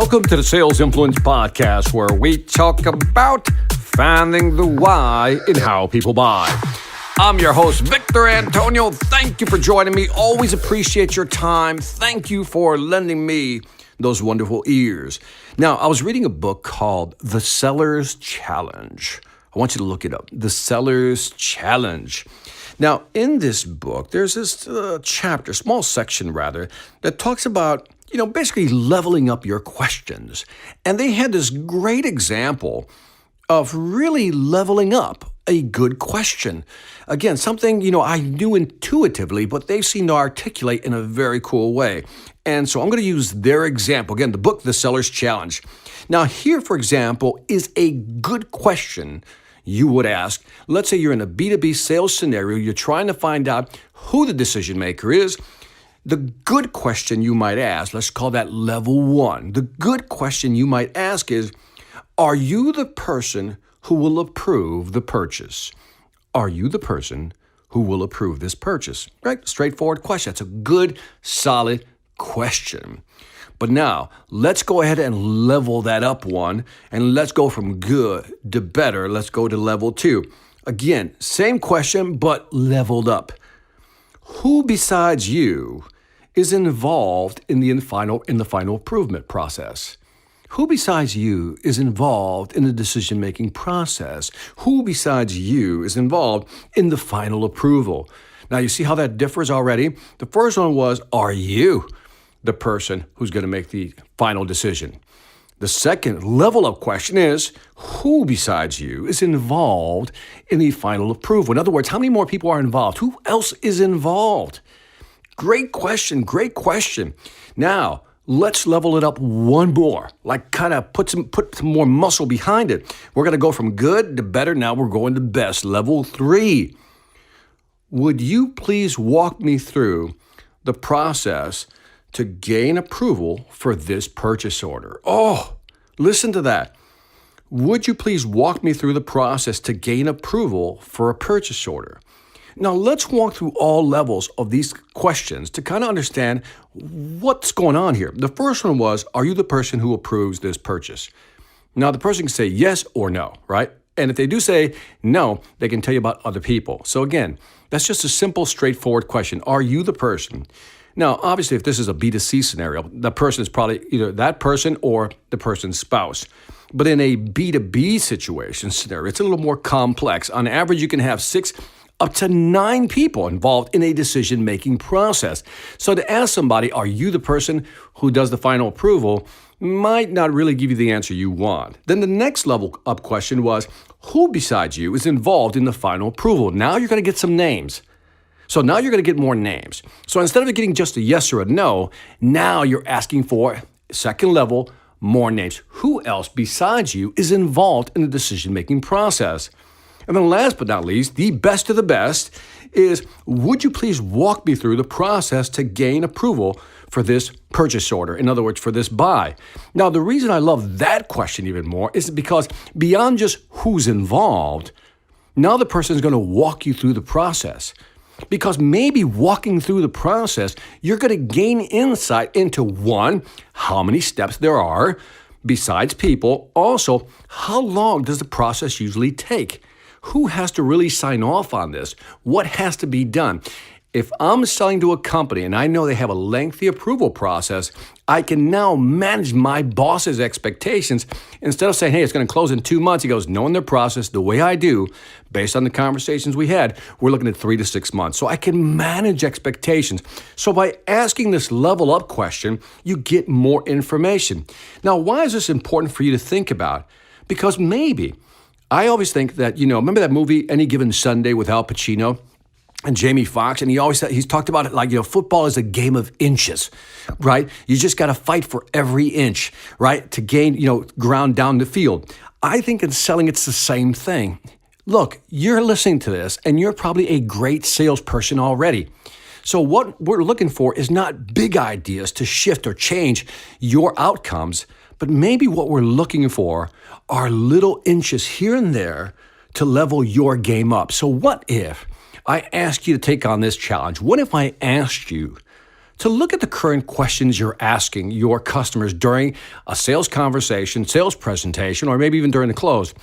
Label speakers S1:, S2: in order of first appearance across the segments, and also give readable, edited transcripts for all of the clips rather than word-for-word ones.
S1: Welcome to the Sales Influence Podcast, where we talk about finding the why in how people buy. I'm your host, Victor Antonio. Thank you for joining me. Always appreciate your time. Thank you for lending me those wonderful ears. Now, I was reading a book called The Seller's Challenge. I want you to look it up. The Seller's Challenge. Now, in this book, there's this chapter, small section rather, that talks about, basically leveling up your questions. And they had this great example of really leveling up a good question. Again, something, I knew intuitively, but they seem to articulate in a very cool way. And so I'm going to use their example. Again, the book, The Seller's Challenge. Now, here, for example, is a good question you would ask. Let's say you're in a B2B sales scenario. You're trying to find out who the decision maker is. The good question you might ask, let's call that level one. The good question you might ask is, are you the person who will approve the purchase? Are you the person who will approve this purchase? Right? Straightforward question. That's a good, solid question. But now, let's go ahead and level that up one, and let's go from good to better. Let's go to level two. Again, same question, but leveled up. Who besides you is involved in the final improvement process? Who besides you is involved in the decision-making process? Who besides you is involved in the final approval? Now, you see how that differs already? The first one was, are you the person who's going to make the final decision? The second level-up question is, who besides you is involved in the final approval? In other words, how many more people are involved? Who else is involved? Great question, great question. Now, let's level it up one more, like kind of put some more muscle behind it. We're going to go from good to better. Now we're going to best. Level 3. Would you please walk me through the process to gain approval for this purchase order? Oh, listen to that. Would you please walk me through the process to gain approval for a purchase order? Now, let's walk through all levels of these questions to kind of understand what's going on here. The first one was, are you the person who approves this purchase? Now, the person can say yes or no, right? And if they do say no, they can tell you about other people. So again, that's just a simple, straightforward question. Are you the person? Now, obviously, if this is a B2C scenario, the person is probably either that person or the person's spouse. But in a B2B situation scenario, it's a little more complex. On average, you can have 6 up to 9 people involved in a decision-making process. So to ask somebody, are you the person who does the final approval, might not really give you the answer you want. Then the next level up question was, who besides you is involved in the final approval? Now you're going to get some names. So now you're going to get more names. So instead of getting just a yes or a no, now you're asking for, second level, more names. Who else besides you is involved in the decision-making process? And then last but not least, the best of the best is, would you please walk me through the process to gain approval for this purchase order? In other words, for this buy. Now, the reason I love that question even more is because beyond just who's involved, now the person is going to walk you through the process. Because maybe walking through the process, you're going to gain insight into, one, how many steps there are besides people. Also, how long does the process usually take? Who has to really sign off on this? What has to be done? If I'm selling to a company and I know they have a lengthy approval process, I can now manage my boss's expectations. Instead of saying, hey, it's going to close in 2 months, he goes, knowing their process the way I do, based on the conversations we had, we're looking at 3 to 6 months. So I can manage expectations. So by asking this level up question, you get more information. Now, why is this important for you to think about? Because maybe, I always think that, remember that movie, Any Given Sunday, with Al Pacino and Jamie Foxx? And he's talked about it like, football is a game of inches, right? You just got to fight for every inch, right? To gain, ground down the field. I think in selling, it's the same thing. Look, you're listening to this and you're probably a great salesperson already. So what we're looking for is not big ideas to shift or change your outcomes, but maybe what we're looking for are little inches here and there to level your game up. So what if I asked you to take on this challenge? What if I asked you to look at the current questions you're asking your customers during a sales conversation, sales presentation, or maybe even during the close.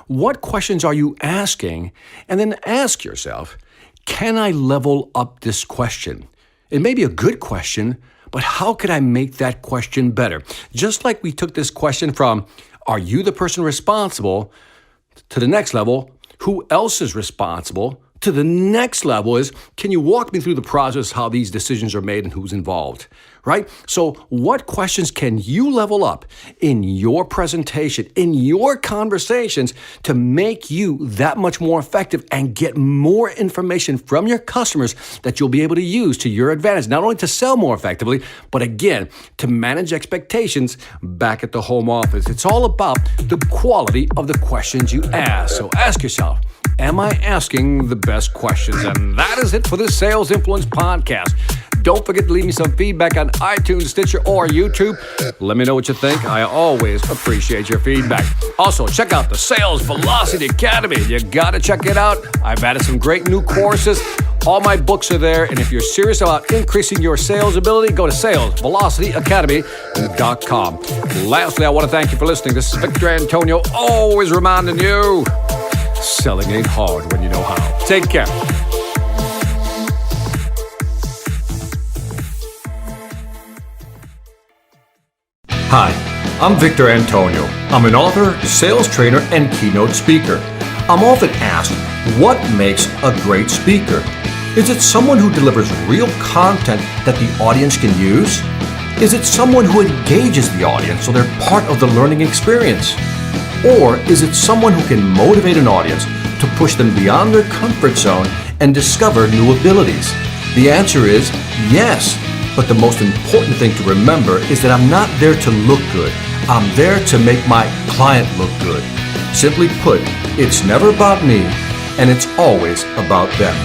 S1: What questions are you asking? And then ask yourself, can I level up this question? It may be a good question, but how could I make that question better? Just like we took this question from, are you the person responsible, to the next level, who else is responsible? To the next level is, can you walk me through the process, how these decisions are made and who's involved, right? So what questions can you level up in your presentation, in your conversations to make you that much more effective and get more information from your customers that you'll be able to use to your advantage, not only to sell more effectively, but again, to manage expectations back at the home office. It's all about the quality of the questions you ask. So ask yourself, am I asking the best questions? And that is it for this Sales Influence Podcast. Don't forget to leave me some feedback on iTunes, Stitcher, or YouTube. Let me know what you think. I always appreciate your feedback. Also, check out the Sales Velocity Academy. You got to check it out. I've added some great new courses. All my books are there. And if you're serious about increasing your sales ability, go to salesvelocityacademy.com. Lastly, I want to thank you for listening. This is Victor Antonio, always reminding you, selling ain't hard when you know how. Take care. Hi, I'm Victor Antonio. I'm an author, sales trainer, and keynote speaker. I'm often asked, what makes a great speaker? Is it someone who delivers real content that the audience can use? Is it someone who engages the audience so they're part of the learning experience? Or is it someone who can motivate an audience to push them beyond their comfort zone and discover new abilities? The answer is yes. But the most important thing to remember is that I'm not there to look good. I'm there to make my client look good. Simply put, it's never about me, and it's always about them.